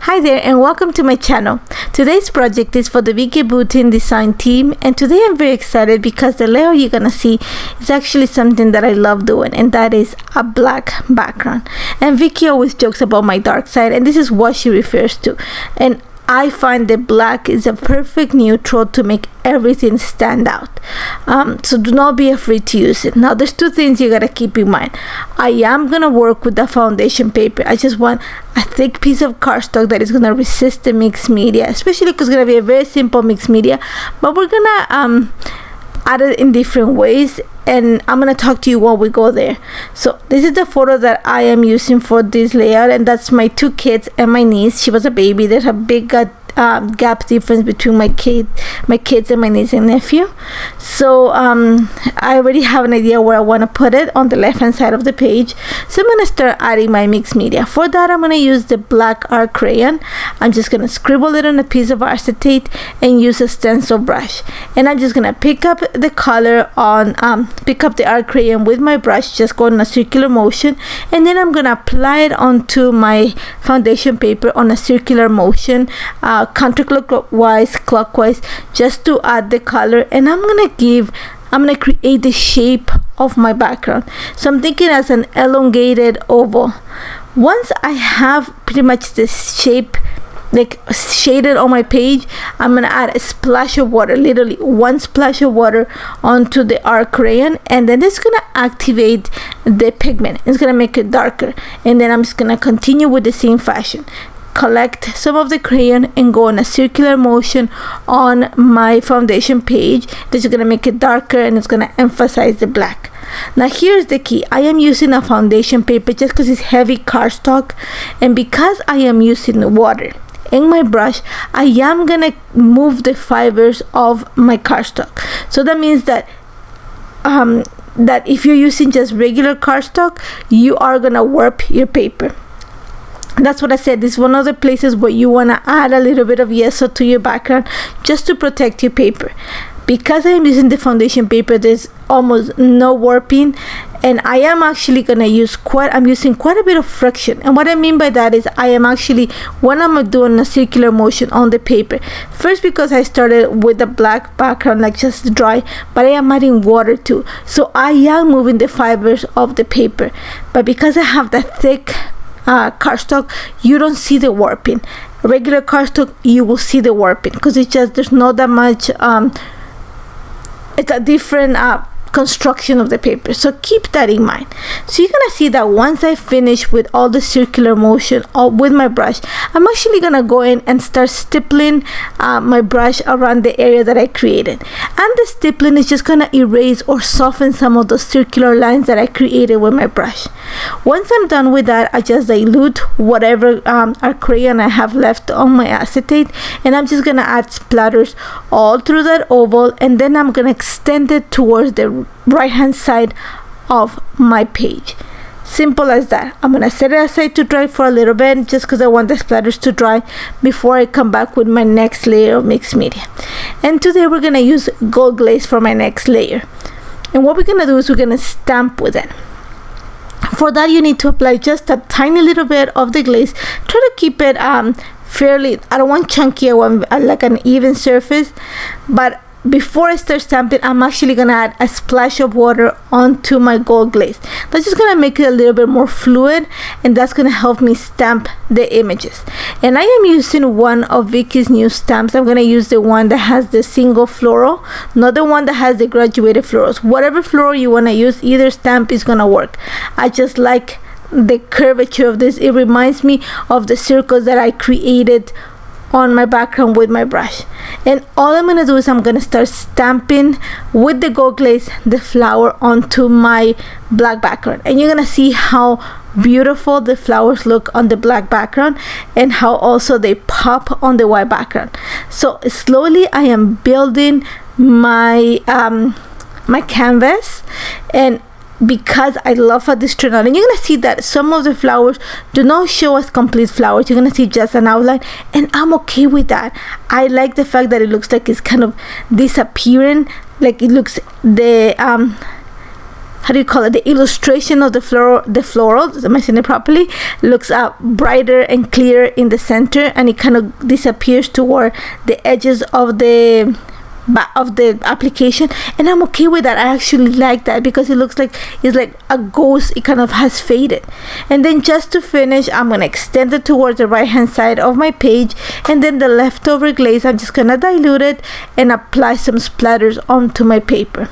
Hi there and welcome to my channel. Today's project is for the Vicki Boutin design team, and today I'm very excited because the layout you're gonna see is actually something that I love doing, and that is a black background. And Vicki always jokes about my dark side, and this is what she refers to. And I find that black is a perfect neutral to make everything stand out. So do not be afraid to use it. Now there's two things you gotta keep in mind. I am gonna work with the foundation paper. I just want a thick piece of cardstock that is gonna resist the mixed media, especially because it's gonna be a very simple mixed media, but we're gonna add it in different ways, and I'm gonna talk to you while we go there. So this is the photo that I am using for this layout, and that's my two kids and my niece. She was a baby. There's a big gap difference between my kids and my niece and nephew. So I already have an idea where I want to put it on the left hand side of the page. So I'm gonna start adding my mixed media. For that, I'm gonna use the black art crayon. I'm just gonna scribble it on a piece of acetate and use a stencil brush, and I'm just gonna pick up the color on pick up the art crayon with my brush, just go in a circular motion, and then I'm gonna apply it onto my foundation paper on a circular motion, counterclockwise, clockwise, just to add the color. And I'm gonna create the shape of my background. So I'm thinking as an elongated oval. Once I have pretty much this shape like shaded on my page, I'm gonna add a splash of water, literally one splash of water onto the art crayon, and then it's gonna activate the pigment. It's gonna make it darker, and then I'm just gonna continue with the same fashion. Collect some of the crayon and go in a circular motion on my foundation page. This is gonna make it darker, and it's gonna emphasize the black. Now here's the key. I am using a foundation paper just because it's heavy cardstock, and because I am using water in my brush, I am gonna move the fibers of my cardstock. So that means that that if you're using just regular cardstock, you are gonna warp your paper. That's what I said. This is one of the places where you want to add a little bit of yeso to your background just to protect your paper. Because I'm using the foundation paper, there's almost no warping, and I am actually gonna use I'm using quite a bit of friction. And what I mean by that is I am actually, when I'm doing a circular motion on the paper, first because I started with the black background like just dry, but I am adding water too, so I am moving the fibers of the paper. But because I have that thick cardstock, you don't see the warping. Regular cardstock, you will see the warping because it's just there's not that much it's a different construction of the paper, so keep that in mind. So you're gonna see that once I finish with all the circular motion with my brush, I'm actually gonna go in and start stippling my brush around the area that I created, and the stippling is just gonna erase or soften some of those circular lines that I created with my brush. Once I'm done with that, I just dilute whatever art crayon I have left on my acetate, and I'm just gonna add splatters all through that oval, and then I'm gonna extend it towards the right hand side of my page. Simple as that. I'm gonna set it aside to dry for a little bit just because I want the splatters to dry before I come back with my next layer of mixed media. And today we're gonna use gold glaze for my next layer, and what we're gonna do is we're gonna stamp with it. For that, you need to apply just a tiny little bit of the glaze. Try to keep it fairly, I don't want chunky, I want like an even surface. But before I start stamping, I'm actually gonna add a splash of water onto my gold glaze. That's just gonna make it a little bit more fluid, and that's gonna help me stamp the images. And I am using one of Vicki's new stamps. I'm gonna use the one that has the single floral, not the one that has the graduated florals. Whatever floral you wanna use, either stamp is gonna work. I just like the curvature of this. It reminds me of the circles that I created on my background with my brush. And all I'm gonna do is I'm gonna start stamping with the gold glaze the flower onto my black background, and you're gonna see how beautiful the flowers look on the black background and how also they pop on the white background. So slowly I am building my my canvas, and because I love how this turned out, and you're gonna see that some of the flowers do not show as complete flowers. You're gonna see just an outline, and I'm okay with that. I like the fact that it looks like it's kind of disappearing, like it looks the how do you call it, the illustration of the floral, am I saying it properly, looks brighter and clearer in the center, and it kind of disappears toward the edges of the application. And I'm okay with that. I actually like that because it looks like it's like a ghost. It kind of has faded. And then just to finish, I'm gonna extend it towards the right hand side of my page, and then the leftover glaze, I'm just gonna dilute it and apply some splatters onto my paper.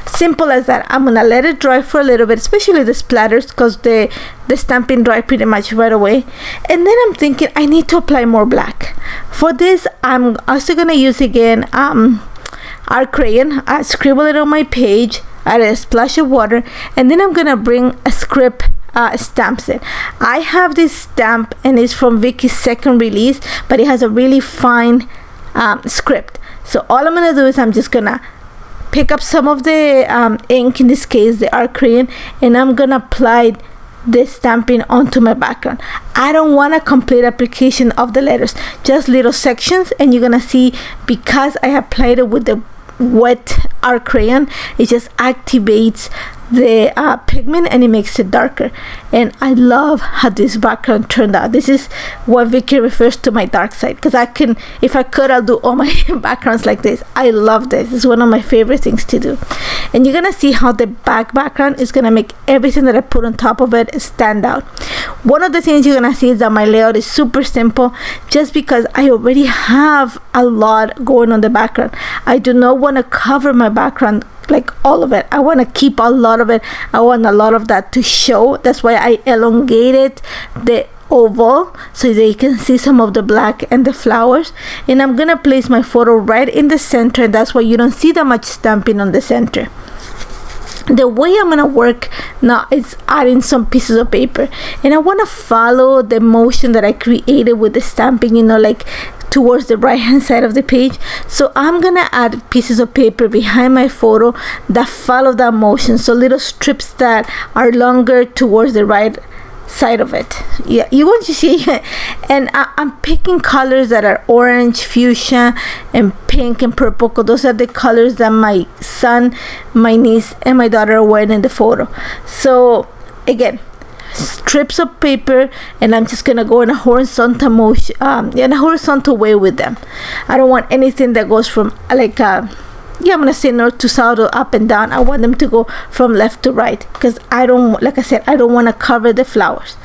Simple as that. I'm gonna let it dry for a little bit, especially the splatters, because the stamping dry pretty much right away. And then I'm thinking I need to apply more black. For this, I'm also gonna use again our crayon. I scribble it on my page, add a splash of water, and then I'm gonna bring a script stamps it. I have this stamp and it's from Vicky's second release, but it has a really fine script. So all I'm gonna do is I'm just gonna pick up some of the ink, in this case the art crayon, and I'm gonna apply this stamping onto my background. I don't want a complete application of the letters, just little sections, and you're gonna see because I applied it with the wet art crayon, it just activates the pigment and it makes it darker. And I love how this background turned out. This is what Vicky refers to my dark side, because I can, if I could, I'll do all my backgrounds like this. I love this. It's one of my favorite things to do. And you're gonna see how the background is gonna make everything that I put on top of it stand out. One of the things you're gonna see is that my layout is super simple, just because I already have a lot going on the background. I do not want to cover my background like all of it. I want to keep a lot of it. I want a lot of that to show. That's why I elongated the oval so that you can see some of the black and the flowers. And I'm gonna place my photo right in the center, and that's why you don't see that much stamping on the center. The way I'm gonna work now is adding some pieces of paper, and I want to follow the motion that I created with the stamping, you know, like towards the right hand side of the page. So I'm gonna add pieces of paper behind my photo that follow that motion, so little strips that are longer towards the right side of it. Yeah, you want to see it. And I'm picking colors that are orange, fuchsia, and pink and purple, because those are the colors that my son, my niece, and my daughter are wearing in the photo. So again, strips of paper, and I'm just gonna go in a horizontal motion, in a horizontal way with them. I don't want anything that goes from like I'm gonna say north to south or up and down. I want them to go from left to right, because I don't, like I said, I don't want to cover the flowers.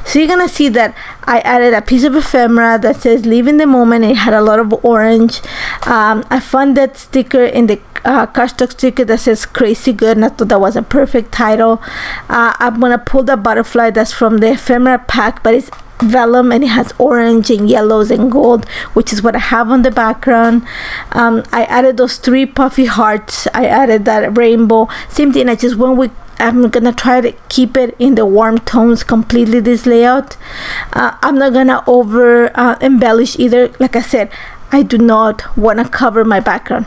So you're gonna see that I added a piece of ephemera that says live in the moment. It had a lot of orange. I found that sticker in the cardstock sticker that says crazy good, and I thought that was a perfect title. I'm gonna pull the butterfly that's from the ephemera pack, but it's vellum and it has orange and yellows and gold, which is what I have on the background. I added those 3 puffy hearts. I added that rainbow, same thing. I just went with, I'm gonna try to keep it in the warm tones completely, this layout. I'm not gonna over embellish either. Like I said, I do not want to cover my background.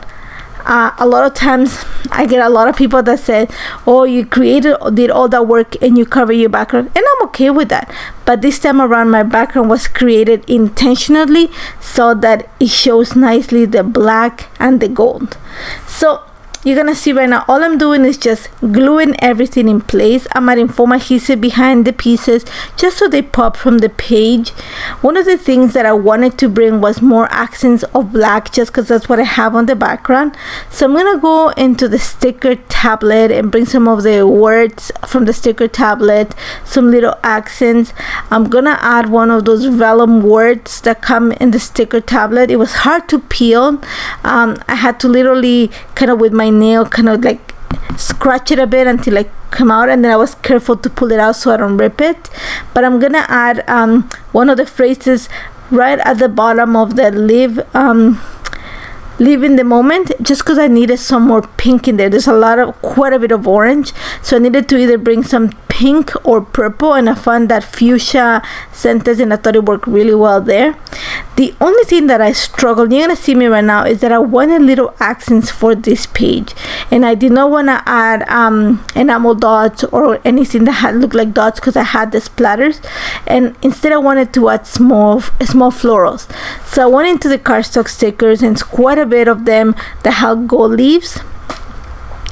A lot of times I get a lot of people that say, oh, you did all that work and you cover your background, and I'm okay with that. But this time around, my background was created intentionally so that it shows nicely the black and the gold. So you're gonna see right now, all I'm doing is just gluing everything in place. I'm adding foam adhesive behind the pieces just so they pop from the page. One of the things that I wanted to bring was more accents of black, just because that's what I have on the background. So I'm gonna go into the sticker tablet and bring some of the words from the sticker tablet, some little accents. I'm gonna add one of those vellum words that come in the sticker tablet. It was hard to peel. I had to literally kind of with my nail kind of like scratch it a bit until it come out, and then I was careful to pull it out so I don't rip it. But I'm gonna add one of the phrases right at the bottom of the live in the moment, just because I needed some more pink in there. There's quite a bit of orange, so I needed to either bring some pink or purple, and I found that fuchsia sentence and I thought it worked really well there. The only thing that I struggled, you're gonna see me right now, is that I wanted little accents for this page, and I did not want to add enamel dots or anything that looked like dots, because I had the splatters, and instead I wanted to add small florals. So I went into the cardstock stickers, and it's quite a bit of them that have gold leaves.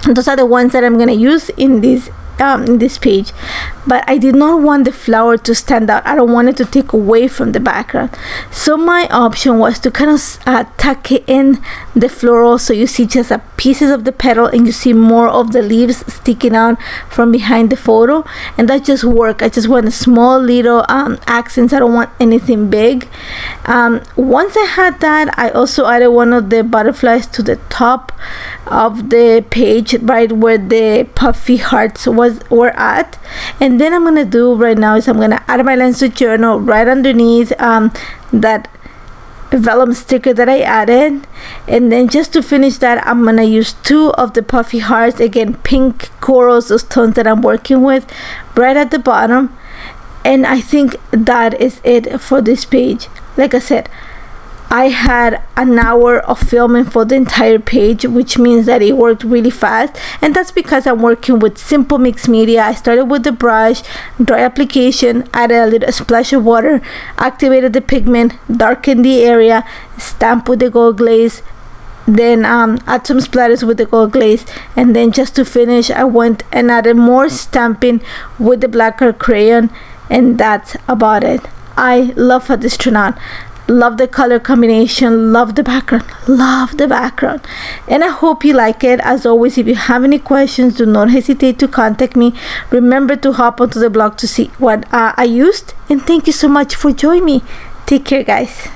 Those are the ones that I'm going to use in this page, but I did not want the flower to stand out. I don't want it to take away from the background, so my option was to kind of tuck it in the floral, so you see just a pieces of the petal and you see more of the leaves sticking out from behind the photo, and that just worked. I just want a small little accents. I don't want anything big. Once I had that, I also added one of the butterflies to the top of the page, right where the puffy hearts were at. And then I'm gonna do right now is I'm gonna add my Lenso journal right underneath that vellum sticker that I added. And then just to finish that, I'm gonna use 2 of the puffy hearts, again pink corals, those tones that I'm working with, right at the bottom. And I think that is it for this page. Like I said, I had an hour of filming for the entire page, which means that it worked really fast, and that's because I'm working with simple mixed media. I started with the brush, dry application, added a little splash of water, activated the pigment, darkened the area, stamp with the gold glaze, then add some splatters with the gold glaze, and then just to finish I went and added more stamping with the blacker crayon, and that's about it. I love how this turned out. Love the color combination, love the background, and I hope you like it. As always, if you have any questions, do not hesitate to contact me. Remember to hop onto the blog to see what I used, and thank you so much for joining me. Take care, guys.